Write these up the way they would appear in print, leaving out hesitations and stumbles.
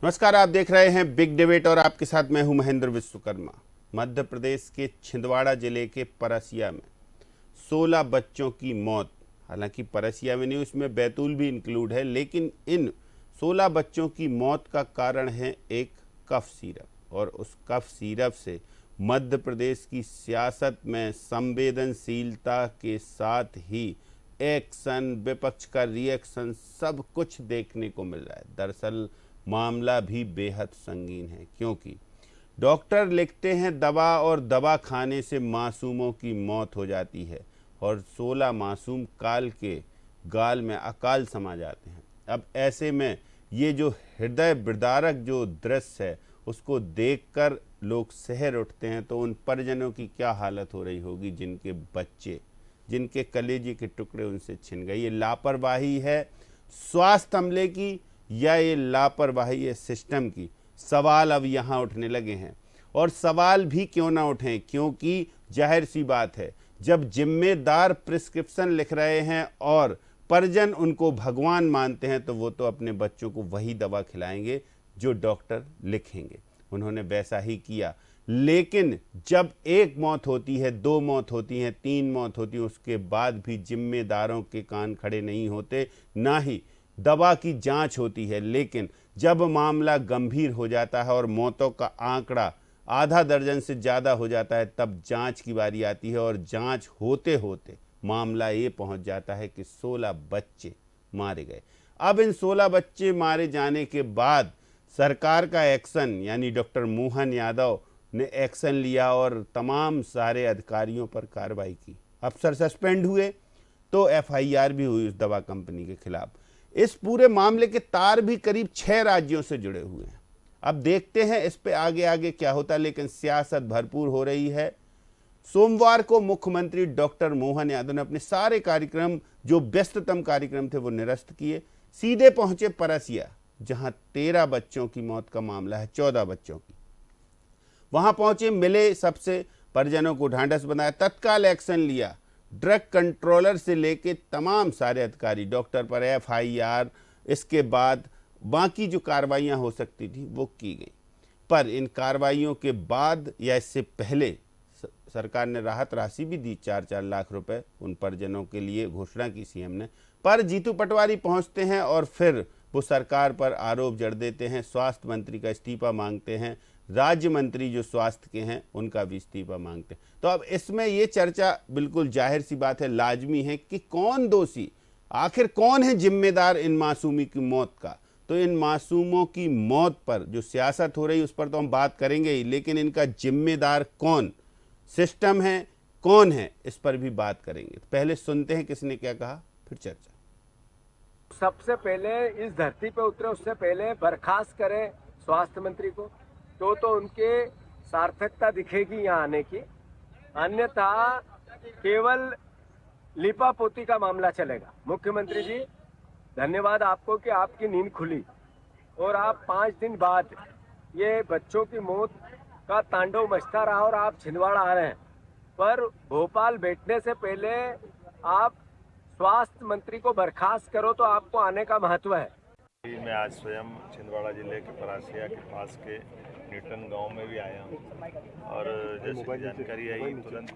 नमस्कार, आप देख रहे हैं बिग डिबेट और आपके साथ मैं हूं महेंद्र विश्वकर्मा। मध्य प्रदेश के छिंदवाड़ा जिले के परसिया में 16 बच्चों की मौत। हालांकि परसिया में नहीं, उसमें बैतूल भी इंक्लूड है, लेकिन इन 16 बच्चों की मौत का कारण है एक कफ सिरप। और उस कफ सिरप से मध्य प्रदेश की सियासत में संवेदनशीलता के साथ ही एक्शन, विपक्ष का रिएक्शन, सब कुछ देखने को मिल रहा है। दरअसल मामला भी बेहद संगीन है, क्योंकि डॉक्टर लिखते हैं दवा और दवा खाने से मासूमों की मौत हो जाती है और 16 मासूम काल के गाल में अकाल समा जाते हैं। अब ऐसे में ये जो हृदय विदारक जो दृश्य है उसको देखकर लोग शहर उठते हैं, तो उन परिजनों की क्या हालत हो रही होगी जिनके बच्चे, जिनके कलेजे के टुकड़े उनसे छिन गए। ये लापरवाही है स्वास्थ्य अमले की या ये लापरवाही है सिस्टम की? सवाल अब यहाँ उठने लगे हैं। और सवाल भी क्यों ना उठें, क्योंकि जाहिर सी बात है, जब जिम्मेदार प्रिस्क्रिप्शन लिख रहे हैं और परिजन उनको भगवान मानते हैं, तो वो तो अपने बच्चों को वही दवा खिलाएंगे जो डॉक्टर लिखेंगे। उन्होंने वैसा ही किया। लेकिन जब एक मौत होती है, 2 मौत होती हैं, 3 मौत होती हैं, उसके बाद भी जिम्मेदारों के कान खड़े नहीं होते, ना ही दवा की जांच होती है। लेकिन जब मामला गंभीर हो जाता है और मौतों का आंकड़ा आधा दर्जन से ज़्यादा हो जाता है, तब जांच की बारी आती है। और जांच होते होते मामला ये पहुंच जाता है कि 16 बच्चे मारे गए। अब इन 16 बच्चे मारे जाने के बाद सरकार का एक्शन, यानी डॉक्टर मोहन यादव ने एक्शन लिया और तमाम सारे अधिकारियों पर कार्रवाई की। अफसर सस्पेंड हुए, तो एफआईआर भी हुई उस दवा कंपनी के खिलाफ। इस पूरे मामले के तार भी करीब 6 राज्यों से जुड़े हुए हैं। अब देखते हैं इस पे आगे आगे क्या होता है, लेकिन सियासत भरपूर हो रही है। सोमवार को मुख्यमंत्री डॉक्टर मोहन यादव ने अपने सारे कार्यक्रम, जो व्यस्ततम कार्यक्रम थे, वो निरस्त किए। सीधे पहुंचे परसिया, जहां 13 बच्चों की मौत का मामला है, 14 बच्चों की। वहां पहुंचे, मिले सबसे, परिजनों को ढांढस बनाया, तत्काल एक्शन लिया। ड्रग कंट्रोलर से लेके तमाम सारे अधिकारी, डॉक्टर पर एफआईआर, इसके बाद बाकी जो कार्रवाइयां हो सकती थी वो की गई। पर इन कार्रवाइयों के बाद या इससे पहले सरकार ने राहत राशि भी दी, 4-4 लाख रुपए उन परिजनों के लिए घोषणा की सीएम ने। पर जीतू पटवारी पहुंचते हैं और फिर वो सरकार पर आरोप जड़ देते हैं, स्वास्थ्य मंत्री का इस्तीफा मांगते हैं, राज्य मंत्री जो स्वास्थ्य के हैं उनका भी इस्तीफा मांगते हैं। तो अब इसमें ये चर्चा बिल्कुल जाहिर सी बात है, लाजमी है कि कौन दोषी, आखिर कौन है जिम्मेदार इन मासूमी की मौत का। तो इन मासूमों की मौत पर जो सियासत हो रही है उस पर तो हम बात करेंगे ही, लेकिन इनका जिम्मेदार कौन, सिस्टम है, कौन है, इस पर भी बात करेंगे। पहले सुनते हैं किसने क्या कहा, फिर चर्चा। सबसे पहले इस धरती पे उतरे उससे पहले बर्खास्त करें स्वास्थ्य मंत्री को, तो उनके सार्थकता दिखेगी यहाँ आने की। अन्यथा केवल लिपापोती का मामला चलेगा। मुख्यमंत्री जी, धन्यवाद आपको कि आपकी नींद खुली और आप 5 दिन बाद ये बच्चों की मौत का तांडव मचता रहा और आप छिंदवाड़ा आ रहे हैं। पर भोपाल बैठने से पहले आप स्वास्थ्य मंत्री को बर्खास्त करो तो आपको आने का महत्व है। मैं आज स्वयं छिंदवाड़ा जिले के परासिया के पास के न्यूटन गांव में भी आया हूं और जैसे कि जानकारी आई, तुरंत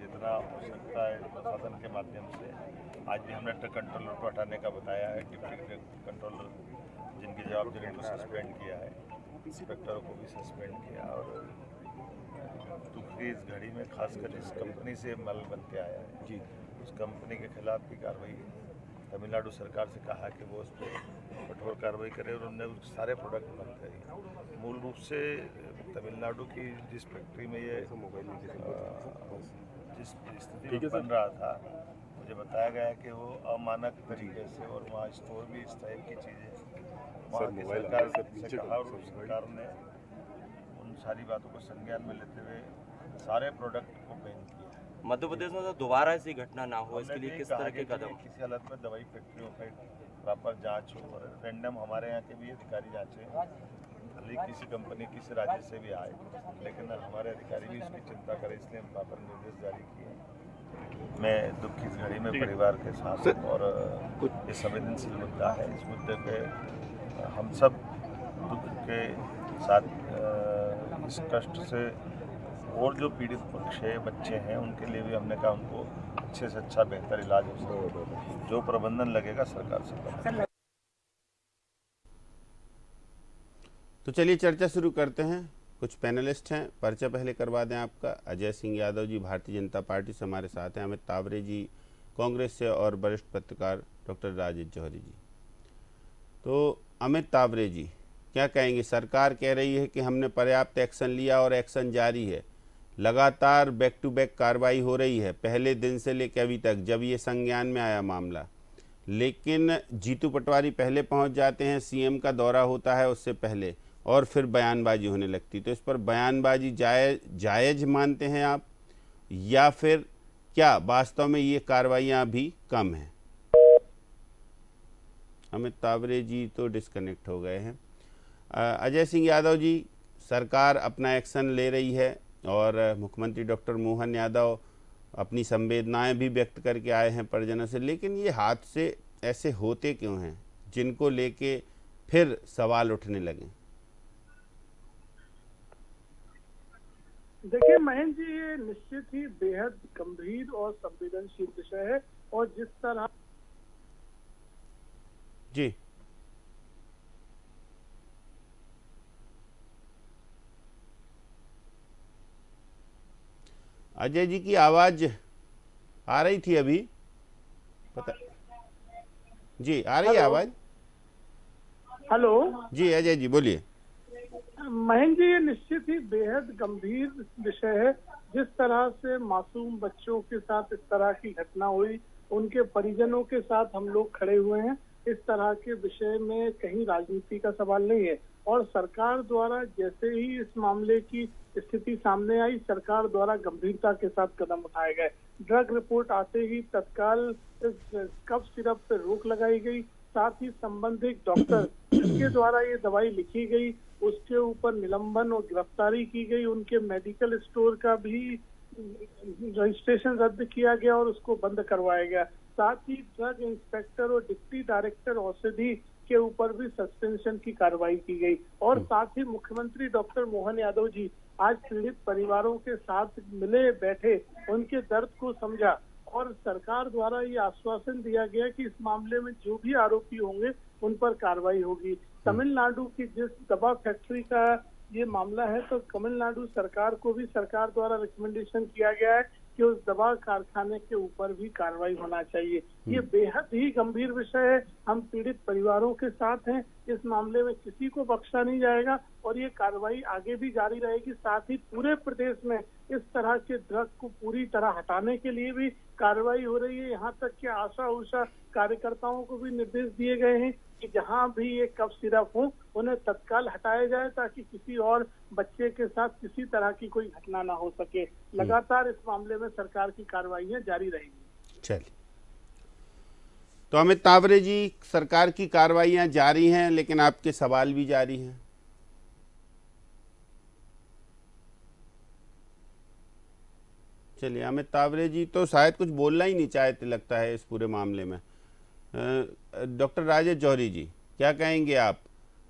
जितना हो सकता है प्रशासन के माध्यम से आज भी हमने ट्रक कंट्रोलर को हटाने का बताया है। डिप्टी कंट्रोलर जिनकी जवाबदारी को सस्पेंड किया है, इंस्पेक्टर को भी सस्पेंड किया। और दुख की इस घड़ी में खासकर इस कंपनी से माल बन के आया है जी, उस कंपनी के खिलाफ भी कार्रवाई तमिलनाडु सरकार से कहा कि वो उस पर कठोर कार्रवाई करे और उन्होंने सारे प्रोडक्ट बंद करी। मूल रूप से तमिलनाडु की जिस फैक्ट्री में ये जिस स्थिति में बन रहा था, मुझे बताया गया कि वो अमानक तरीके से और वहाँ स्टोर भी इस टाइप की चीज़ें वहाँ की सरकार से कहा और सरकार ने उन सारी बातों को संज्ञान में लेते हुए सारे प्रोडक्ट को बैन किया। मध्य प्रदेश में तो दोबारा ऐसी घटना ना हो, इसके लिए किस तरह के कदम? किसी हालत में दवाई फैक्ट्रियों का प्रॉपर जांच हो और रैंडम हमारे यहाँ के भी अधिकारी जांचें, भले किसी कंपनी किसी राज्य से भी आए, लेकिन हमारे अधिकारी भी इसकी चिंता करें, इसलिए हम प्रॉपर निर्देश जारी किए। मैं दुख की इस घड़ी में परिवार के साथ और ये संवेदनशील मुद्दा है, इस मुद्दे पे हम सब दुख के साथ इस कष्ट से और जो पीड़ित पक्ष है, बच्चे हैं, उनके लिए भी हमने कहा उनको अच्छे से अच्छा बेहतर इलाज हो सके, जो प्रबंधन लगेगा सरकार से करें। तो चलिए चर्चा शुरू करते हैं। कुछ पैनलिस्ट हैं, परिचय पहले करवा दें आपका। अजय सिंह यादव जी भारतीय जनता पार्टी से हमारे साथ हैं, अमित तावरे जी कांग्रेस से, और वरिष्ठ पत्रकार डॉक्टर राजेश जौहरी जी। तो अमित तावरे जी, क्या कहेंगे? सरकार कह रही है कि हमने पर्याप्त एक्शन लिया और एक्शन जारी है, लगातार बैक टू बैक कार्रवाई हो रही है पहले दिन से लेकर अभी तक, जब ये संज्ञान में आया मामला। लेकिन जीतू पटवारी पहले पहुंच जाते हैं, सीएम का दौरा होता है उससे पहले, और फिर बयानबाजी होने लगती। तो इस पर बयानबाजी जायज़ मानते हैं आप, या फिर क्या वास्तव में ये कार्रवाइयाँ अभी कम हैं? अमित तावरे जी तो डिस्कनेक्ट हो गए हैं। अजय सिंह यादव जी, सरकार अपना एक्शन ले रही है और मुख्यमंत्री डॉक्टर मोहन यादव अपनी संवेदनाएं भी व्यक्त करके आए हैं परिजनों से, लेकिन ये हादसे ऐसे होते क्यों हैं जिनको लेके फिर सवाल उठने लगे? देखिए महेंद्र जी, ये निश्चित ही बेहद गंभीर और संवेदनशील विषय है, और जिस तरह जी अजय जी की आवाज आ रही थी अभी, पता जी आ रही है आवाज? हेलो जी अजय जी बोलिए। महेंद्र जी, ये निश्चित ही बेहद गंभीर विषय है। जिस तरह से मासूम बच्चों के साथ इस तरह की घटना हुई, उनके परिजनों के साथ हम लोग खड़े हुए हैं। इस तरह के विषय में कहीं राजनीति का सवाल नहीं है, और सरकार द्वारा जैसे ही इस मामले की स्थिति सामने आई, सरकार द्वारा गंभीरता के साथ कदम उठाए गए। ड्रग रिपोर्ट आते ही तत्काल कफ सिरप पे रोक लगाई गई, साथ ही संबंधित डॉक्टर जिसके द्वारा ये दवाई लिखी गई उसके ऊपर निलंबन और गिरफ्तारी की गई। उनके मेडिकल स्टोर का भी रजिस्ट्रेशन रद्द किया गया और उसको बंद करवाया गया। साथ ही ड्रग इंस्पेक्टर और डिप्टी डायरेक्टर औषधि के ऊपर भी सस्पेंशन की कार्रवाई की गई। और साथ ही मुख्यमंत्री डॉक्टर मोहन यादव जी आज पीड़ित परिवारों के साथ मिले, बैठे, उनके दर्द को समझा, और सरकार द्वारा ये आश्वासन दिया गया कि इस मामले में जो भी आरोपी होंगे उन पर कार्रवाई होगी। तमिलनाडु की जिस दवा फैक्ट्री का ये मामला है, तो तमिलनाडु सरकार को भी सरकार द्वारा रिकमेंडेशन किया गया है कि उस दवा कारखाने के ऊपर भी कार्रवाई होना चाहिए। ये बेहद ही गंभीर विषय है। हम पीड़ित परिवारों के साथ हैं, इस मामले में किसी को बख्शा नहीं जाएगा, और ये कार्रवाई आगे भी जारी रहेगी। साथ ही पूरे प्रदेश में इस तरह के ड्रग को पूरी तरह हटाने के लिए भी कार्रवाई हो रही है। यहाँ तक कि आशा उषा कार्यकर्ताओं को भी निर्देश दिए गए हैं कि जहाँ भी ये कफ सिरप हो उन्हें तत्काल हटाया जाए, ताकि किसी और बच्चे के साथ किसी तरह की कोई घटना ना हो सके। लगातार इस मामले में सरकार की कार्रवाइयां जारी रहेंगी। चलिए, तो अमित तावरे जी, सरकार की कार्रवाइयां जारी हैं, लेकिन आपके सवाल भी जारी हैं। चलिए, अमित तावरे जी तो शायद कुछ बोलना ही नहीं चाहते लगता है इस पूरे मामले में। डॉक्टर राजेश जौहरी जी, क्या कहेंगे आप?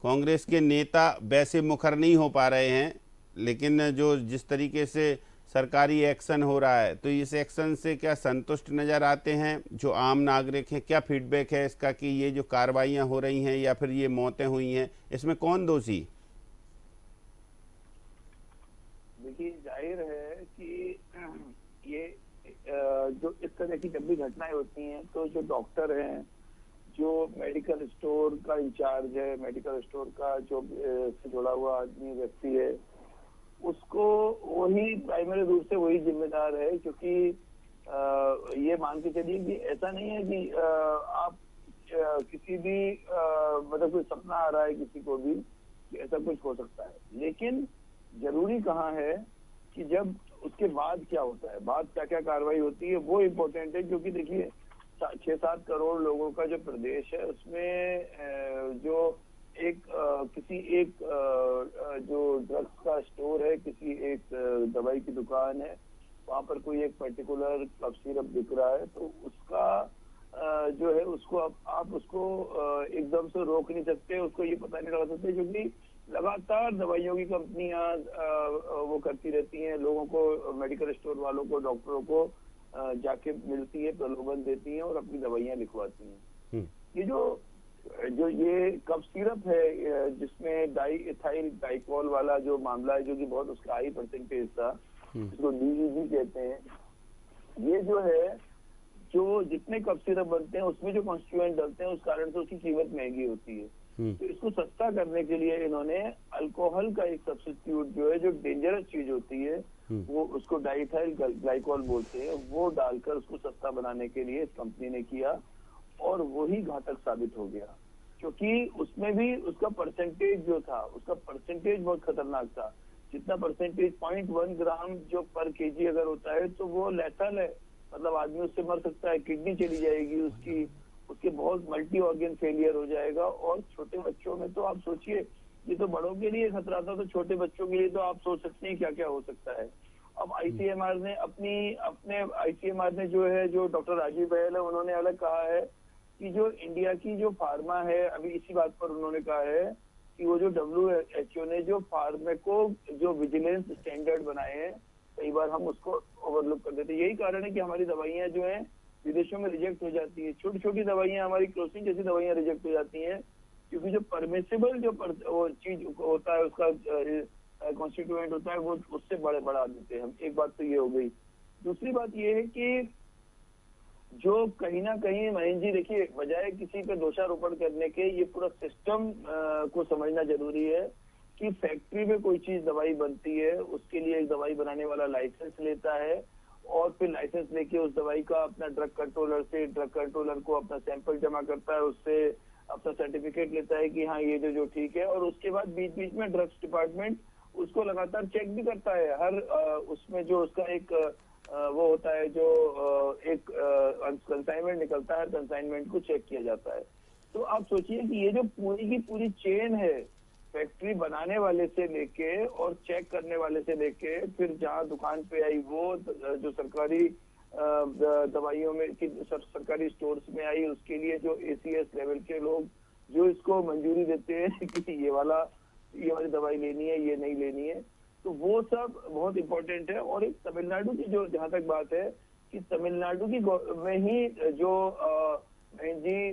कांग्रेस के नेता वैसे मुखर नहीं हो पा रहे हैं, लेकिन जो जिस तरीके से सरकारी एक्शन हो रहा है, तो इस एक्शन से क्या संतुष्ट नज़र आते हैं जो आम नागरिक हैं? क्या फीडबैक है इसका कि ये जो कार्रवाइयाँ हो रही हैं या फिर ये मौतें हुई हैं, इसमें कौन दोषी? देखिए, जाहिर है कि ये जो इस तरह की जब भी घटनाएं होती हैं, तो जो डॉक्टर हैं, जो मेडिकल स्टोर का इंचार्ज है, मेडिकल स्टोर का जो से जुड़ा हुआ आदमी व्यक्ति है, उसको वही प्राइमरी रूप से वही जिम्मेदार है। क्योंकि ये मान के चलिए कि ऐसा नहीं है कि आप किसी भी मतलब कोई सपना आ रहा है किसी को भी कि ऐसा कुछ हो सकता है, लेकिन जरूरी कहाँ है कि जब उसके बाद क्या होता है, बाद क्या क्या कार्रवाई होती है, वो इम्पोर्टेंट है। क्योंकि देखिए 6-7 करोड़ लोगों का जो प्रदेश है, उसमें जो किसी एक जो ड्रग्स का स्टोर है, किसी एक दवाई की दुकान है, वहां पर कोई एक पर्टिकुलर कफ सिरप बिक रहा है, तो उसका जो है उसको आप उसको एकदम से रोक नहीं सकते, उसको ये पता नहीं लगा सकते, क्योंकि लगातार दवाइयों की कंपनियां वो करती रहती हैं, लोगों को, मेडिकल स्टोर वालों को, डॉक्टरों को जाके मिलती है, प्रलोभन देती हैं और अपनी दवाइयां लिखवाती हैं। ये जो ये कफ सिरप है जिसमें डाई इथाइल ग्लाइकोल वाला जो मामला है, जो कि बहुत उसका हाई परसेंटेज था, जिसको DEG कहते हैं, ये जो है, जो जितने कफ सिरप बनते हैं उसमें जो कॉन्स्टिट्यूएंट डलते हैं उस कारण से उसकी कीमत महंगी होती है। तो इसको सस्ता करने के लिए इन्होंने अल्कोहल का एक सब्स्टिट्यूट जो है, जो डेंजरस चीज होती है, वो उसको डाइथाइल ग्लाइकोल बोलते हैं, वो डालकर उसको सस्ता बनाने के लिए इस कंपनी ने किया और वही घातक साबित हो गया, क्योंकि उसमें भी उसका परसेंटेज जो था, उसका परसेंटेज बहुत खतरनाक था। जितना परसेंटेज 0.1 ग्राम जो पर केजी अगर होता है तो वो लेथल है, मतलब आदमी उससे मर सकता है, किडनी चली जाएगी उसकी, उसके बहुत मल्टी ऑर्गन फेलियर हो जाएगा। और छोटे बच्चों में तो आप सोचिए, ये तो बड़ों के लिए खतरा था, तो छोटे बच्चों के लिए तो आप सोच सकते हैं क्या क्या हो सकता है। अब ICMR ने जो है, जो डॉक्टर राजीव बहल है, उन्होंने अलग कहा है कि जो इंडिया की जो फार्मा है, अभी इसी बात पर उन्होंने कहा है कि वो जो WHO ने जो फार्मेको जो विजिलेंस स्टैंडर्ड बनाए हैं, कई बार हम उसको ओवरलुक कर देते हैं। यही कारण है कि हमारी दवाइयां जो हैं विदेशों में रिजेक्ट हो जाती है। छोटी छोटी दवाइयां, हमारी क्लोसिन जैसी दवाइयां रिजेक्ट हो जाती हैं, क्योंकि जो परमिसिबल जो वो चीज होता है, उसका कॉन्स्टिट्यूएंट होता है, वो उससे बढ़ा देते हैं हम। एक बात तो ये हो गई। दूसरी बात ये है कि जो कहीं ना कहीं, महेंद्र जी देखिए, बजाय किसी पे दोषारोपण करने के, ये पूरा सिस्टम को समझना जरूरी है कि फैक्ट्री में कोई चीज दवाई बनती है, उसके लिए एक दवाई बनाने वाला लाइसेंस लेता है और फिर लाइसेंस लेके उस दवाई का अपना ड्रग कंट्रोलर को अपना सैंपल जमा करता है, उससे अपना सर्टिफिकेट लेता है कि हाँ ये जो ठीक है, और उसके बाद बीच बीच में ड्रग्स डिपार्टमेंट उसको लगातार चेक भी करता है। हर उसमें जो उसका एक वो होता है, जो एक कंसाइनमेंट निकलता है, कंसाइनमेंट को चेक किया जाता है। तो आप सोचिए कि ये जो पूरी की पूरी चेन है, फैक्ट्री बनाने वाले से लेके और चेक करने वाले से लेके, फिर जहाँ दुकान पे आई वो जो सरकारी दवाइयों में की सरकारी स्टोर्स में आई, उसके लिए जो ACS लेवल के लोग जो इसको मंजूरी देते हैं कि ये वाली दवाई लेनी है, ये नहीं लेनी है, तो वो सब बहुत इम्पोर्टेंट है। और एक तमिलनाडु की जो जहाँ तक बात है कि तमिलनाडु की में ही जो जी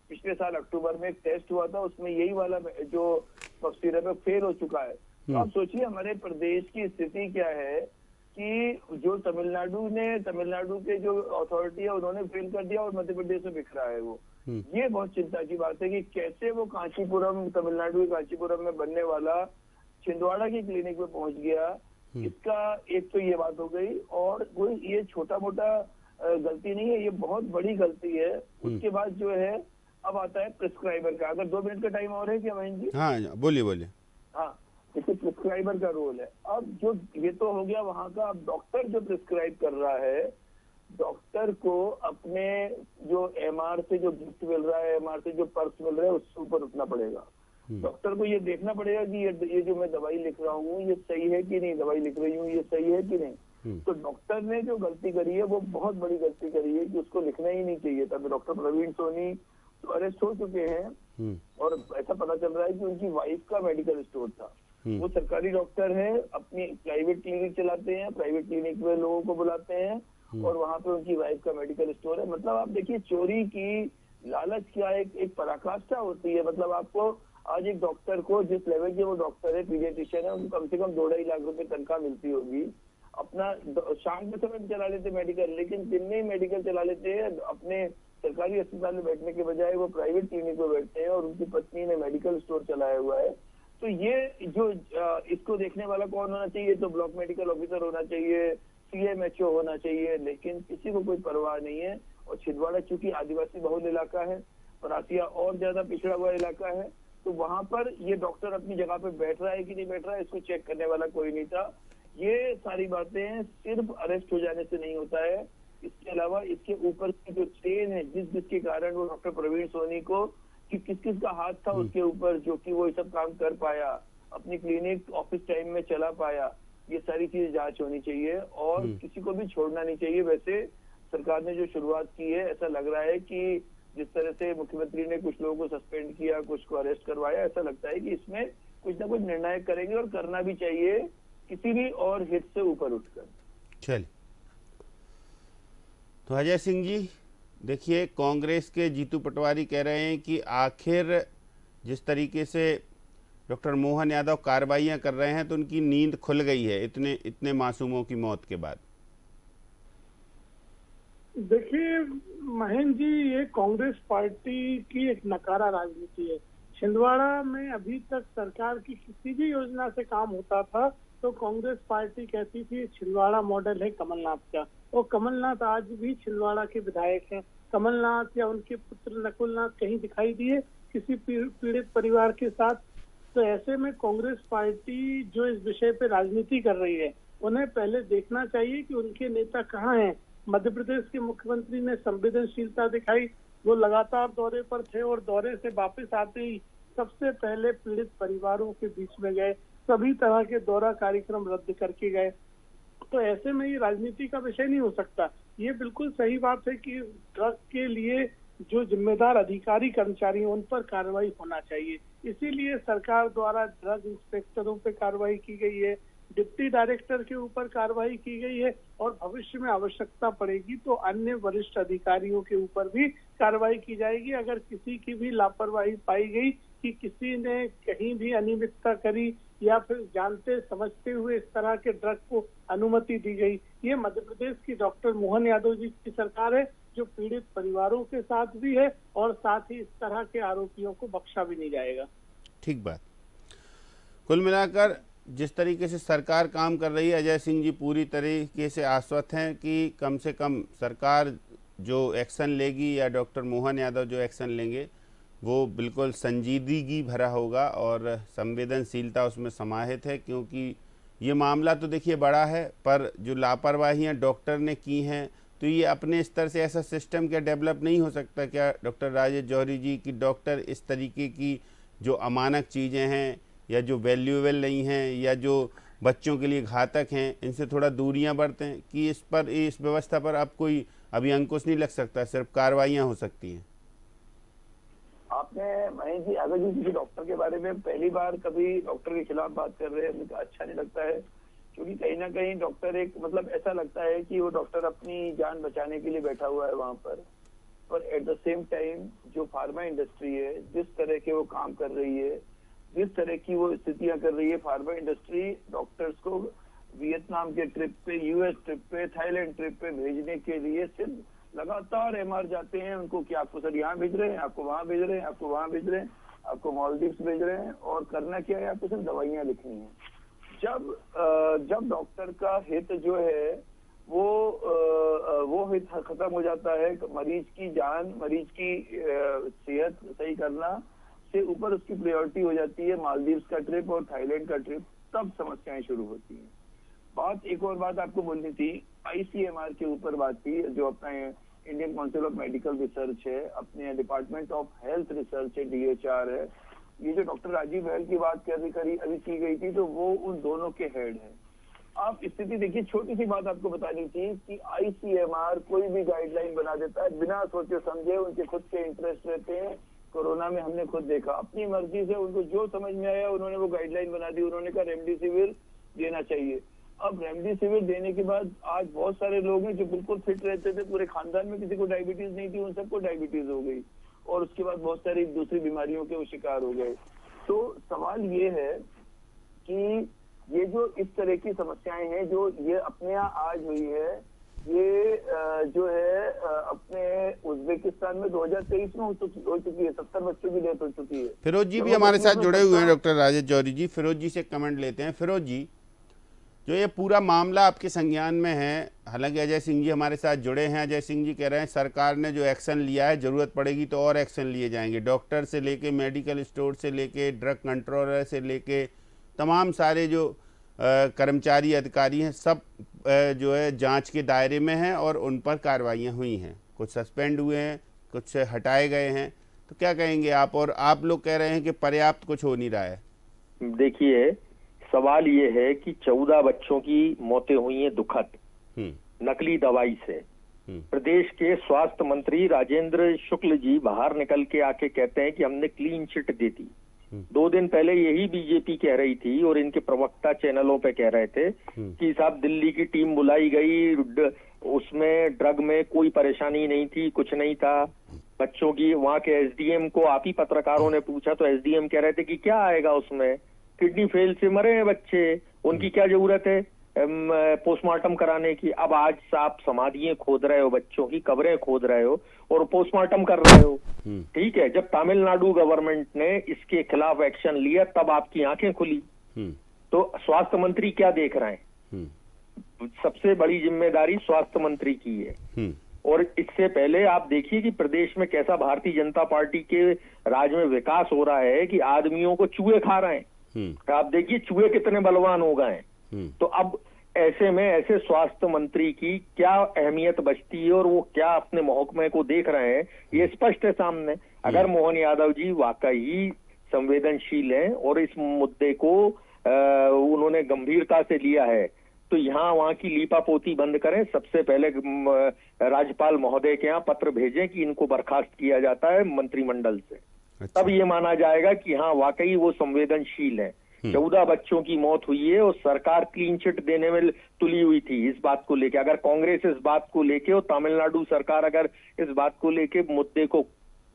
पिछले साल अक्टूबर में एक टेस्ट हुआ था, उसमें यही वाला जो कफ सिरप है फेल हो चुका है। तो आप सोचिए हमारे प्रदेश की स्थिति क्या है कि जो तमिलनाडु के जो अथॉरिटी है उन्होंने फेल कर दिया और मध्य प्रदेश में बिखरा है वो। ये बहुत चिंता की बात है कि कैसे वो कांचीपुरम, तमिलनाडु के कांचीपुरम में बनने वाला छिंदवाड़ा की क्लिनिक में पहुंच गया। इसका एक तो ये बात हो गई, और कोई ये छोटा मोटा गलती नहीं है, ये बहुत बड़ी गलती है। उसके बाद जो है अब आता है प्रिस्क्राइबर का। अगर 2 मिनट का टाइम और है क्या महेंद्र जी? हाँ बोलिए। हाँ, देखिए प्रिस्क्राइबर का रोल है। अब जो ये तो हो गया वहां का। अब डॉक्टर जो प्रिस्क्राइब कर रहा है, डॉक्टर को अपने जो MR से जो गिफ्ट मिल रहा है, MR से जो पर्स मिल रहा है, उससे ऊपर उठना पड़ेगा। डॉक्टर को ये देखना पड़ेगा कि ये जो मैं दवाई लिख रहा हूँ ये सही है कि नहीं, दवाई लिख रही हूँ ये सही है कि नहीं। तो डॉक्टर ने जो गलती करी है वो बहुत बड़ी गलती करी है कि उसको लिखना ही नहीं चाहिए था। तो डॉक्टर प्रवीण सोनी तो अरेस्ट हो चुके हैं, और ऐसा पता चल रहा है कि उनकी वाइफ का मेडिकल स्टोर था। वो सरकारी डॉक्टर है, अपनी प्राइवेट क्लिनिक चलाते हैं, प्राइवेट क्लिनिक में लोगों को बुलाते हैं, और वहां पे उनकी वाइफ का मेडिकल स्टोर है। मतलब आप देखिए, चोरी की लालच क्या एक पराकाष्ठा होती है। मतलब आपको आज एक डॉक्टर को, जिस लेवल के वो डॉक्टर है, पीडियाट्रिशियन है, उनको कम से कम 2-2.5 लाख रुपए तनख्वाह मिलती होगी। अपना शाम के समय चला लेते मेडिकल, लेकिन दिन में ही मेडिकल चला लेते हैं। अपने सरकारी अस्पताल में बैठने के बजाय वो प्राइवेट क्लिनिक में बैठते हैं, और उनकी पत्नी ने मेडिकल स्टोर चलाया हुआ है। तो ये जो इसको देखने वाला कौन होना चाहिए? तो ब्लॉक मेडिकल ऑफिसर होना चाहिए, CMHO होना चाहिए, लेकिन किसी को कोई परवाह नहीं है। और छिंदवाड़ा चूंकि आदिवासी बहुल इलाका है, परासिया और ज्यादा पिछड़ा हुआ इलाका है, तो वहां पर ये डॉक्टर अपनी जगह पे बैठ रहा है कि नहीं बैठ रहा है, इसको चेक करने वाला कोई नहीं था। ये सारी बातें सिर्फ अरेस्ट हो जाने से नहीं होता है, इसके अलावा इसके ऊपर की जो चेन है, जिसके कारण वो डॉक्टर प्रवीण सोनी को कि किस का हाथ था उसके ऊपर, जो कि वो ये सब काम कर पाया, अपनी क्लिनिक ऑफिस टाइम में चला पाया, ये सारी चीजें जांच होनी चाहिए और किसी को भी छोड़ना नहीं चाहिए। वैसे सरकार ने जो शुरुआत की है, ऐसा लग रहा है कि जिस तरह से मुख्यमंत्री ने कुछ लोगों को सस्पेंड किया, कुछ को अरेस्ट करवाया, ऐसा लगता है कि इसमें कुछ ना कुछ निर्णायक करेंगे और करना भी चाहिए किसी भी और हित से ऊपर उठकर। चलिए, तो अजय सिंह जी देखिए, कांग्रेस के जीतू पटवारी कह रहे हैं कि आखिर जिस तरीके से डॉक्टर मोहन यादव कार्रवाइयां कर रहे हैं तो उनकी नींद खुल गई है इतने मासूमों की मौत के बाद। देखिए महेंद्र जी, ये कांग्रेस पार्टी की एक नकारा राजनीति है। छिंदवाड़ा में अभी तक सरकार की किसी भी योजना से काम होता था तो कांग्रेस पार्टी कहती थी छिंदवाड़ा मॉडल है कमलनाथ का, और कमलनाथ आज भी छिंदवाड़ा के विधायक हैं। कमलनाथ या उनके पुत्र नकुलनाथ कहीं दिखाई दिए किसी पीड़ित परिवार के साथ? तो ऐसे में कांग्रेस पार्टी जो इस विषय पे राजनीति कर रही है, उन्हें पहले देखना चाहिए कि उनके नेता कहाँ हैं। मध्य प्रदेश के मुख्यमंत्री ने संवेदनशीलता दिखाई, वो लगातार दौरे पर थे और दौरे से वापस आते ही सबसे पहले पीड़ित परिवारों के बीच में गए, सभी तरह के दौरा कार्यक्रम रद्द करके गए। तो ऐसे में ये राजनीति का विषय नहीं हो सकता। ये बिल्कुल सही बात है कि ड्रग के लिए जो जिम्मेदार अधिकारी कर्मचारी हैं उन पर कार्रवाई होना चाहिए। इसीलिए सरकार द्वारा ड्रग इंस्पेक्टरों पे कार्रवाई की गई है, डिप्टी डायरेक्टर के ऊपर कार्रवाई की गई है, और भविष्य में आवश्यकता पड़ेगी तो अन्य वरिष्ठ अधिकारियों के ऊपर भी कार्रवाई की जाएगी। अगर किसी की भी लापरवाही पाई गई कि किसी ने कहीं भी अनियमितता करी या फिर जानते समझते हुए इस तरह के ड्रग को अनुमति दी गई, ये मध्य प्रदेश की डॉक्टर मोहन यादव जी की सरकार है जो पीड़ित परिवारों के साथ भी है, और साथ ही इस तरह के आरोपियों को बख्शा भी नहीं जाएगा। ठीक बात। कुल मिलाकर जिस तरीके से सरकार काम कर रही है, अजय सिंह जी पूरी तरीके से आश्वस्त हैं कि कम से कम सरकार जो एक्शन लेगी या डॉक्टर मोहन यादव जो एक्शन लेंगे वो बिल्कुल संजीदगी भरा होगा और संवेदनशीलता उसमें समाहित है, क्योंकि ये मामला तो देखिए बड़ा है, पर जो लापरवाहियाँ डॉक्टर ने की हैं तो ये अपने स्तर से ऐसा सिस्टम क्या डेवलप नहीं हो सकता क्या डॉक्टर राजेश जौहरी जी की डॉक्टर इस तरीके की जो अमानक चीज़ें हैं या जो वैल्यूएबल नहीं हैं या जो बच्चों के लिए घातक हैं, इनसे थोड़ा दूरियां बरतें कि इस व्यवस्था पर अब कोई अभी अंकुश नहीं लग सकता, सिर्फ कार्रवाइयां हो सकती हैं। आपने महेश जी, अगर जी किसी डॉक्टर के बारे में पहली बार कभी डॉक्टर के खिलाफ बात कर रहे हैं, मुझे अच्छा नहीं लगता है, क्योंकि कहीं ना कहीं डॉक्टर एक मतलब ऐसा लगता है कि वो डॉक्टर अपनी जान बचाने के लिए बैठा हुआ है वहां पर एट द सेम टाइम जो फार्मा इंडस्ट्री है, जिस तरह के वो काम कर रही है, जिस तरह की वो स्थितियां कर रही है, फार्मा इंडस्ट्री डॉक्टर्स को वियतनाम के ट्रिप पे, यूएस ट्रिप पे, थाईलैंड ट्रिप पे भेजने के लिए सिर्फ लगातार एमआर जाते हैं उनको कि आपको सर यहाँ भेज रहे हैं, आपको वहां भेज रहे हैं, आपको वहां भेज रहे हैं, आपको मालदीव्स भेज रहे हैं, और करना क्या है, आपको सिर्फ दवाइयां लिखनी है। जब डॉक्टर का हित जो है वो हित खत्म हो जाता है, मरीज की जान, मरीज की सेहत सही करना से ऊपर उसकी प्रायोरिटी हो जाती है मालदीव्स का ट्रिप और थाईलैंड का ट्रिप, तब समस्याएं शुरू होती हैं। एक और बात आपको बोलनी थी, आईसीएमआर के ऊपर बात थी, जो अपना Indian council of medical research है, अपने डिपार्टमेंट ऑफ हेल्थ रिसर्च है, DHR है। ये जो डॉक्टर राजीव हैल की बात अभी की गई थी, तो वो उन दोनों के हेड है। आप स्थिति देखिए, छोटी सी बात आपको बतानी थी कि आईसीएमआर कोई भी गाइडलाइन बना देता है बिना सोचे समझे, उनके खुद के इंटरेस्ट रहते हैं। कोरोना में हमने खुद देखा, अपनी मर्जी से उनको जो समझ में आया उन्होंने वो गाइडलाइन बना दी, उन्होंने कहा रेमडेसिविर देना चाहिए। अब रेमडेसिविर देने के बाद आज बहुत सारे लोग हैं जो बिल्कुल फिट रहते थे, पूरे खानदान में किसी को डायबिटीज नहीं थी, उन सबको डायबिटीज हो गई, और उसके बाद बहुत सारी दूसरी बीमारियों के वो शिकार हो गए। तो सवाल ये है कि ये जो इस तरह की समस्याएं हैं जो ये अपने यहाँ आज हुई है, ये जो है अपने उज्बेकिस्तान में 2023 में हो चुकी है, 70 बच्चों की डेथ हो चुकी है। फिरोज जी भी हमारे साथ जुड़े हुए हैं, डॉक्टर राजेश जौहरी जी। फिरोज जी से कमेंट लेते हैं। फिरोज जी, जो ये पूरा मामला आपके संज्ञान में है, हालांकि अजय सिंह जी हमारे साथ जुड़े हैं, अजय सिंह जी कह रहे हैं सरकार ने जो एक्शन लिया है, ज़रूरत पड़ेगी तो और एक्शन लिए जाएंगे, डॉक्टर से लेके मेडिकल स्टोर से लेके ड्रग कंट्रोलर से लेके तमाम सारे जो कर्मचारी अधिकारी हैं, सब जो है जांच के दायरे में हैं और उन पर कार्रवाइयाँ हुई हैं, कुछ सस्पेंड हुए हैं, कुछ हटाए गए हैं। तो क्या कहेंगे आप? और आप लोग कह रहे हैं कि पर्याप्त कुछ हो नहीं रहा है। देखिए, सवाल ये है कि 14 बच्चों की मौतें हुई हैं दुखद नकली दवाई से, प्रदेश के स्वास्थ्य मंत्री राजेंद्र शुक्ल जी बाहर निकल के आके कहते हैं कि हमने क्लीन चिट दे दी। 2 दिन पहले यही बीजेपी कह रही थी और इनके प्रवक्ता चैनलों पे कह रहे थे कि साहब दिल्ली की टीम बुलाई गई, उसमें ड्रग में कोई परेशानी नहीं थी, कुछ नहीं था। बच्चों की वहां के एसडीएम को आप ही पत्रकारों ने पूछा तो एसडीएम कह रहे थे कि क्या आएगा उसमें, किडनी फेल से मरे हैं बच्चे, उनकी क्या जरूरत है पोस्टमार्टम कराने की। अब आज आप समाधियां खोद रहे हो, बच्चों की कब्रें खोद रहे हो और पोस्टमार्टम कर रहे हो। ठीक है, जब तमिलनाडु गवर्नमेंट ने इसके खिलाफ एक्शन लिया तब आपकी आंखें खुली। तो स्वास्थ्य मंत्री क्या देख रहे हैं? सबसे बड़ी जिम्मेदारी स्वास्थ्य मंत्री की है। और इससे पहले आप देखिए कि प्रदेश में कैसा भारतीय जनता पार्टी के राज में विकास हो रहा है कि आदमियों को चूहे खा रहे हैं। आप देखिए चूहे कितने बलवान हो गए हैं। तो अब ऐसे में ऐसे स्वास्थ्य मंत्री की क्या अहमियत बचती है और वो क्या अपने महकमे को देख रहे हैं, ये स्पष्ट है सामने। अगर मोहन यादव जी वाकई संवेदनशील हैं और इस मुद्दे को उन्होंने गंभीरता से लिया है तो यहाँ वहां की लीपापोती बंद करें। सबसे पहले राज्यपाल महोदय के यहाँ पत्र भेजें कि इनको बर्खास्त किया जाता है मंत्रिमंडल से। अच्छा। तब ये माना जाएगा कि हाँ वाकई वो संवेदनशील है। 14 बच्चों की मौत हुई है और सरकार क्लीन चिट देने में तुली हुई थी इस बात को लेके। अगर कांग्रेस इस बात को लेके और तमिलनाडु सरकार अगर इस बात को लेके मुद्दे को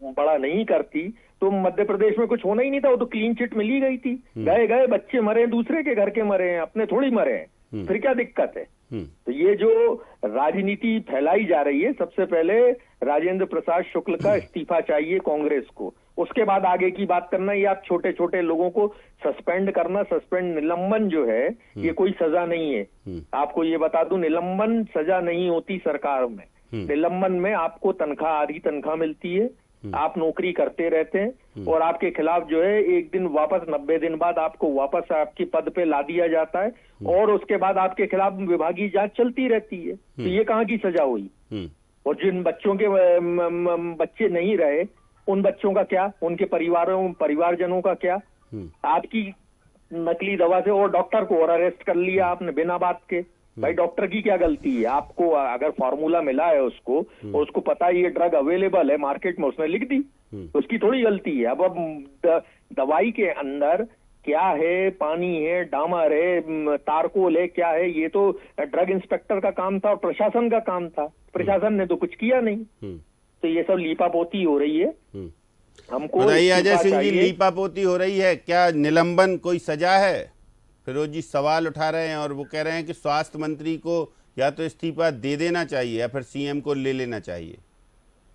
बड़ा नहीं करती तो मध्य प्रदेश में कुछ होना ही नहीं था। वो तो क्लीन चिट मिली गई थी। गए बच्चे मरे, दूसरे के घर के मरे हैं, अपने थोड़ी मरे हैं। फिर क्या दिक्कत है? तो ये जो राजनीति फैलाई जा रही है, सबसे पहले राजेंद्र प्रसाद शुक्ल का इस्तीफा चाहिए कांग्रेस को। उसके बाद आगे की बात करना, ये आप छोटे छोटे लोगों को सस्पेंड करना, सस्पेंड निलंबन जो है ये कोई सजा नहीं है। आपको ये बता दूं, निलंबन सजा नहीं होती सरकार में। निलंबन में आपको तनख्वाह, आधी तनख्वाह मिलती है, आप नौकरी करते रहते हैं और आपके खिलाफ जो है एक दिन वापस 90 दिन बाद आपको वापस आपके पद पे ला दिया जाता है और उसके बाद आपके खिलाफ विभागीय जांच चलती रहती है। तो ये कहाँ की सजा हुई? और जिन बच्चों के बच्चे नहीं रहे उन बच्चों का क्या, उनके परिवारजनों का क्या? आपकी नकली दवा से और डॉक्टर को और अरेस्ट कर लिया आपने बिना बात के। भाई डॉक्टर की क्या गलती है? आपको अगर फॉर्मूला मिला है उसको और उसको पता है ये ड्रग अवेलेबल है मार्केट में, उसने लिख दी, तो उसकी थोड़ी गलती है। अब दवाई के अंदर क्या है, पानी है, डामर है, तारकोल है, क्या है, ये तो ड्रग इंस्पेक्टर का काम था और प्रशासन का काम था। प्रशासन ने तो कुछ किया नहीं। तो ये सब लीपापोती हो रही है। हमको बताइए अजय सिंह जी, लीपापोती हो रही है, क्या निलंबन कोई सजा है? फिरोज जी सवाल उठा रहे हैं और वो कह रहे हैं कि स्वास्थ्य मंत्री को या तो इस्तीफा दे देना चाहिए या फिर सीएम को ले लेना चाहिए।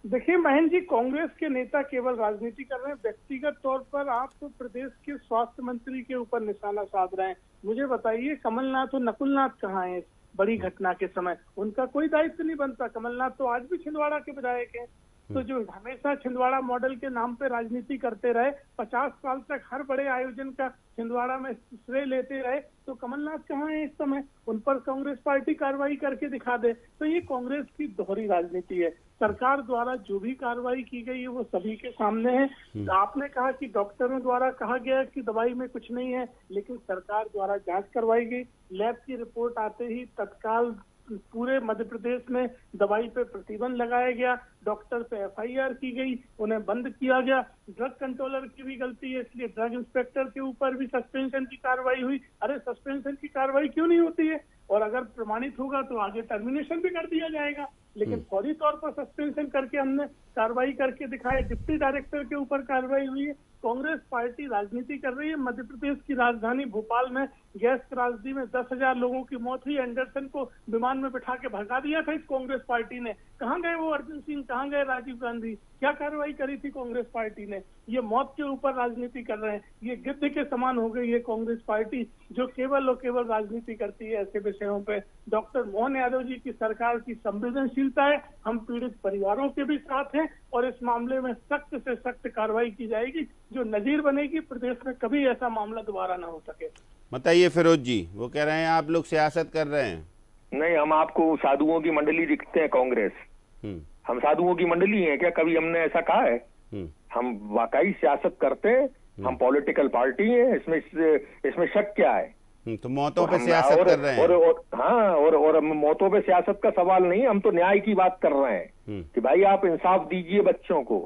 देखिए महेंद्र जी, कांग्रेस के नेता केवल राजनीति कर रहे हैं। व्यक्तिगत तौर पर आप तो प्रदेश के स्वास्थ्य मंत्री के ऊपर निशाना साध रहे हैं। मुझे बताइए कमलनाथ और नकुलनाथ कहाँ हैं इस बड़ी घटना के समय? उनका कोई दायित्व नहीं बनता। कमलनाथ तो आज भी छिंदवाड़ा के विधायक हैं। तो जो हमेशा छिंदवाड़ा मॉडल के नाम पे राजनीति करते रहे, 50 साल तक हर बड़े आयोजन का छिंदवाड़ा में श्रेय लेते रहे, तो कमलनाथ कहाँ है इस समय? उन पर कांग्रेस पार्टी कार्रवाई करके दिखा दे। तो ये कांग्रेस की दोहरी राजनीति है। सरकार द्वारा जो भी कार्रवाई की गई है वो सभी के सामने है। आपने कहा कि डॉक्टरों द्वारा कहा गया कि दवाई में कुछ नहीं है, लेकिन सरकार द्वारा जांच करवाई गई। लैब की रिपोर्ट आते ही तत्काल पूरे मध्य प्रदेश में दवाई पे प्रतिबंध लगाया गया, डॉक्टर पे एफआईआर की गई, उन्हें बंद किया गया। ड्रग कंट्रोलर की भी गलती है, इसलिए ड्रग इंस्पेक्टर के ऊपर भी सस्पेंशन की कार्रवाई हुई। अरे सस्पेंशन की कार्रवाई क्यों नहीं होती है? और अगर प्रमाणित होगा तो आगे टर्मिनेशन भी कर दिया जाएगा। लेकिन फौरी तौर पर सस्पेंशन करके हमने कार्रवाई करके दिखाया। डिप्टी डायरेक्टर के ऊपर कार्रवाई हुई है। कांग्रेस पार्टी राजनीति कर रही है। मध्य प्रदेश की राजधानी भोपाल में गैस त्रासदी में 10,000 लोगों की मौत हुई। एंडरसन को विमान में बिठा के भगा दिया था इस कांग्रेस पार्टी ने। कहाँ गए वो अर्जुन सिंह, कहाँ गए राजीव गांधी? क्या कार्रवाई करी थी कांग्रेस पार्टी ने? ये मौत के ऊपर राजनीति कर रहे हैं। ये गिद्ध के समान हो गई है कांग्रेस पार्टी, जो केवल और केवल राजनीति करती है ऐसे विषयों पे। डॉक्टर मोहन यादव जी की सरकार की संवेदनशीलता है। हम पीड़ित परिवारों के भी साथ हैं और इस मामले में सख्त से सख्त कार्रवाई की जाएगी, जो नजीर बनेगी। प्रदेश में कभी ऐसा मामला दोबारा ना हो सके। बताइए फिरोज जी, वो कह रहे हैं आप लोग सियासत कर रहे हैं। नहीं, हम आपको साधुओं की मंडली दिखते हैं कांग्रेस। हम साधुओं की मंडली हैं क्या? कभी हमने ऐसा कहा है? हम वाकई सियासत करते हैं। हम पॉलिटिकल पार्टी है, इसमें शक क्या है? तो मौतों पे हम- सियासत कर रहे हैं। और मौतों पे सियासत का सवाल नहीं, हम तो न्याय की बात कर रहे हैं कि भाई आप इंसाफ दीजिए बच्चों को।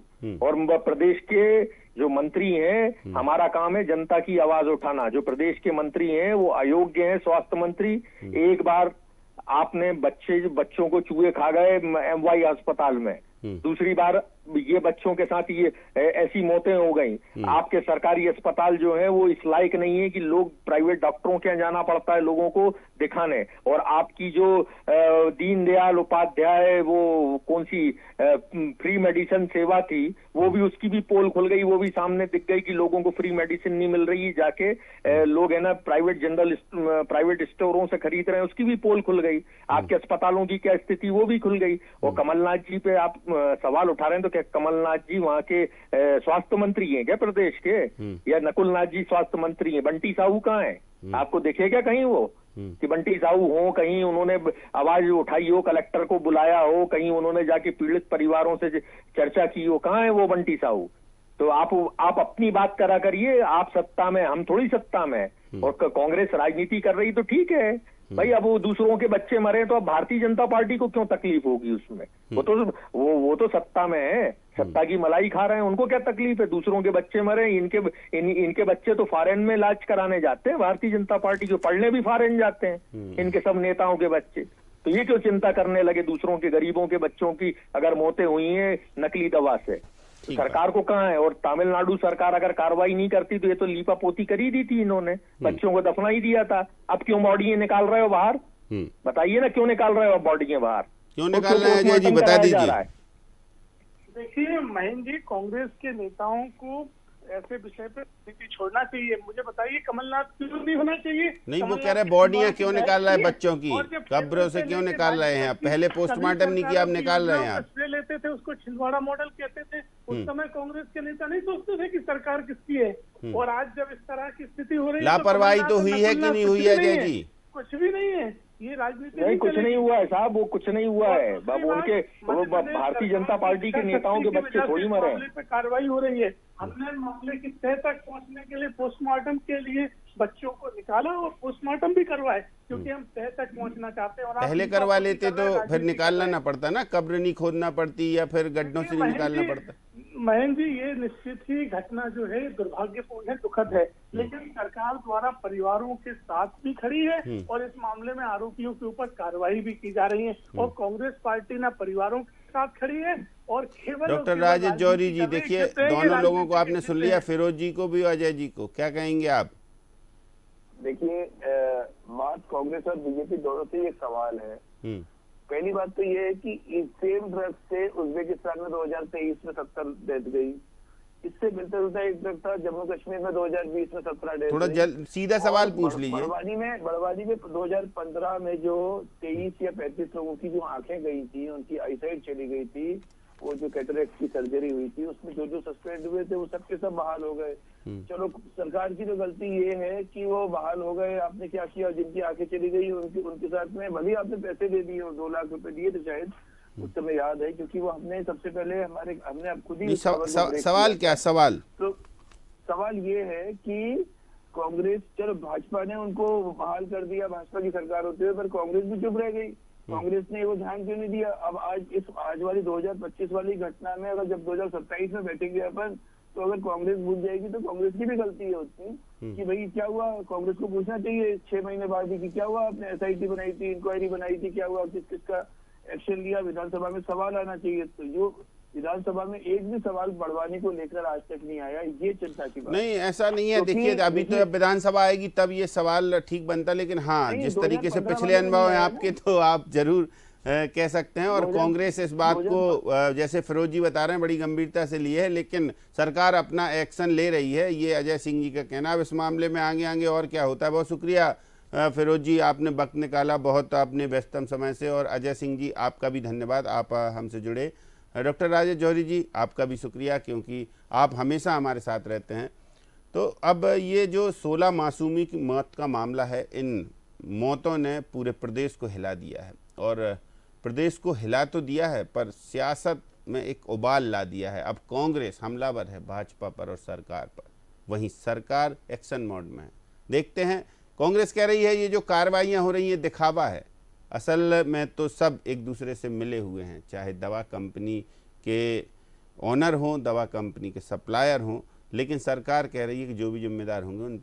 और प्रदेश के जो मंत्री हैं, हमारा काम है जनता की आवाज उठाना। जो प्रदेश के मंत्री हैं वो अयोग्य हैं। स्वास्थ्य मंत्री, एक बार आपने बच्चों को चूहे खा गए MY अस्पताल में, दूसरी बार ये बच्चों के साथ ये ऐसी मौतें हो गई। आपके सरकारी अस्पताल जो है वो इस लायक नहीं है कि लोग प्राइवेट डॉक्टरों के यहाँ जाना पड़ता है लोगों को दिखाने। और आपकी जो दीनदयाल उपाध्याय वो कौन सी फ्री मेडिसिन सेवा थी, वो भी उसकी भी पोल खुल गई, वो भी सामने दिख गई कि लोगों को फ्री मेडिसिन नहीं मिल रही। जाके लोग है ना प्राइवेट स्टोरों से खरीद रहे हैं, उसकी भी पोल खुल गई। आपके अस्पतालों की क्या स्थिति, वो भी खुल गई। और कमलनाथ जी पे आप सवाल उठा रहे हैं, तो क्या कमलनाथ जी वहाँ के स्वास्थ्य मंत्री हैं क्या प्रदेश के? या नकुलनाथ जी स्वास्थ्य मंत्री हैं? बंटी साहू कहाँ है? आपको दिखे क्या कहीं वो कि बंटी साहू हो? कहीं उन्होंने आवाज उठाई हो, कलेक्टर को बुलाया हो, कहीं उन्होंने जाके पीड़ित परिवारों से चर्चा की हो? कहाँ है वो बंटी साहू? तो आप अपनी बात करा करिए। आप सत्ता में, हम थोड़ी सत्ता में। और कांग्रेस राजनीति कर रही तो ठीक है भाई, अब वो दूसरों के बच्चे मरे तो अब भारतीय जनता पार्टी को क्यों तकलीफ होगी उसमें? वो तो सत्ता में है, सत्ता की मलाई खा रहे हैं, उनको क्या तकलीफ है? दूसरों के बच्चे मरे, इनके बच्चे तो फॉरेन में इलाज कराने जाते हैं, भारतीय जनता पार्टी के पढ़ने भी फॉरेन जाते हैं इनके सब नेताओं के बच्चे। तो ये क्यों चिंता करने लगे दूसरों के, गरीबों के बच्चों की अगर मौतें हुई हैं नकली दवा से? सरकार को कहाँ है? और तमिलनाडु सरकार अगर कार्रवाई नहीं करती तो ये तो लीपा पोती कर ही दी थी इन्होंने, बच्चों को दफना ही दिया था। अब क्यों बॉडी निकाल रहे हो बाहर? बताइए ना, क्यों निकाल रहे हो बॉडी बाहर? क्यों निकाल रहे हैं अजय जी, बता दीजिए। देखिए महेंद्र जी, कांग्रेस के नेताओं को ऐसे विषय पे नीति छोड़ना चाहिए। मुझे बताइए कमलनाथ क्यों नहीं होना चाहिए? नहीं, वो कह रहे बॉडियां क्यों निकाल रहे हैं बच्चों की, कब्रों से क्यों निकाल रहे हैं? आप पहले पोस्टमार्टम नहीं किया, आप निकाल रहे हैं। आप लेते थे, उसको छिंदवाड़ा मॉडल कहते थे। उस समय कांग्रेस के नेता नहीं सोचते थे कि सरकार किसकी है। और आज जब इस तरह की स्थिति हो रही है, लापरवाही तो हुई है कि नहीं हुई है अजय जी? कुछ भी नहीं है, ये राजनीति नहीं, कुछ नहीं हुआ है साहब, वो कुछ नहीं हुआ है। उनके भारतीय जनता पार्टी के नेताओं के बच्चे थोड़ी मरे हैं। मामले पे कार्रवाई हो रही है। हमने मामले की तह तक पहुंचने के लिए पोस्टमार्टम के लिए बच्चों को निकाला और पोस्टमार्टम भी करवाए, क्योंकि हम तह तक पहुंचना चाहते हैं। और पहले करवा लेते तो फिर निकालना ना पड़ता ना, कब्र नहीं खोदना पड़ती या फिर गड्ढों से निकालना पड़ता। महेंद्र जी, ये निश्चित ही घटना जो है दुर्भाग्यपूर्ण है, दुखद है, लेकिन सरकार द्वारा परिवारों के साथ भी खड़ी है और इस मामले में आरोपियों के ऊपर कार्रवाई भी की जा रही है। और कांग्रेस पार्टी ना परिवारों के साथ खड़ी है और केवल डॉक्टर राजेश जौहरी जी, देखिए दोनों लोगों को आपने सुन लिया, फिरोज जी को भी, अजय जी को, क्या कहेंगे आप? देखिए, बात कांग्रेस और बीजेपी दोनों से एक सवाल है। पहली बात तो ये है कि इस सेम ड्रग से उज्बेकिस्तान में 2023 में 70 डेथ गई। इससे मिलता जुलता एक ड्रग था जम्मू कश्मीर में 2020 में 17 डेथ। थोड़ा सीधा सवाल पूछ लीजिए। बड़वानी में 2015 में जो 23 या 35 लोगों की जो आंखें गई थी, उनकी आईसाइट चली गई थी, वो जो कैटरेक्ट की सर्जरी हुई थी, उसमें जो सस्पेंड हुए थे वो सबके सब बहाल हो गए। चलो, सरकार की तो गलती ये है कि वो बहाल हो गए। आपने क्या किया? जिनकी आंखें चली गई उनके साथ में भले आपने पैसे दे दिए, 2 लाख रुपए दिए थे शायद, उस समय याद है, क्योंकि वो हमने सबसे पहले हमने अब खुद ही सवाल क्या सवाल? तो सवाल ये है कि कांग्रेस, चलो भाजपा ने उनको बहाल कर दिया, भाजपा की सरकार होते हुए, पर कांग्रेस भी चुप रह गई। कांग्रेस ने वो ध्यान क्यों नहीं दिया? अब आज वाली 2025 वाली घटना में अगर जब 2027 में बैठेंगे अपन, तो अगर कांग्रेस भूल जाएगी तो कांग्रेस की भी गलती है उसकी कि भाई क्या हुआ। कांग्रेस को पूछना चाहिए 6 महीने बाद ही कि क्या हुआ, आपने SIT बनाई थी, इंक्वायरी बनाई थी, क्या हुआ, किस का एक्शन लिया। विधानसभा में सवाल आना चाहिए। तो जो विधानसभा में एक भी सवाल बढ़वाने को लेकर आज तक नहीं आया, ये चिंता की बात नहीं। ऐसा नहीं है, देखिए अभी तो विधानसभा आएगी तब ये सवाल ठीक बनता, लेकिन हाँ जिस तरीके से पिछले अनुभव हैं आपके, तो आप जरूर कह सकते हैं। और कांग्रेस इस बात को जैसे फिरोज जी बता रहे हैं बड़ी गंभीरता से लिए है, लेकिन सरकार अपना एक्शन ले रही है, ये अजय सिंह जी का कहना। अब इस मामले में आगे और क्या होता है। बहुत शुक्रिया फिरोज जी, आपने वक्त निकाला बहुत अपने व्यस्तम समय से, और अजय सिंह जी आपका भी धन्यवाद, आप हमसे जुड़े। डॉक्टर राजेश जौहरी जी आपका भी शुक्रिया, क्योंकि आप हमेशा हमारे साथ रहते हैं। तो अब ये जो 16 मासूमी की मौत का मामला है, इन मौतों ने पूरे प्रदेश को हिला दिया है, और प्रदेश को हिला तो दिया है पर सियासत में एक उबाल ला दिया है। अब कांग्रेस हमलावर है भाजपा पर और सरकार पर, वहीं सरकार एक्शन मोड में है। देखते हैं कांग्रेस कह रही है ये जो कार्रवाइयां हो रही हैं दिखावा है, असल में तो सब एक दूसरे से मिले हुए हैं, चाहे दवा कंपनी के ओनर हों, दवा कंपनी के सप्लायर हों, लेकिन सरकार कह रही है कि जो भी जिम्मेदार होंगे उन पर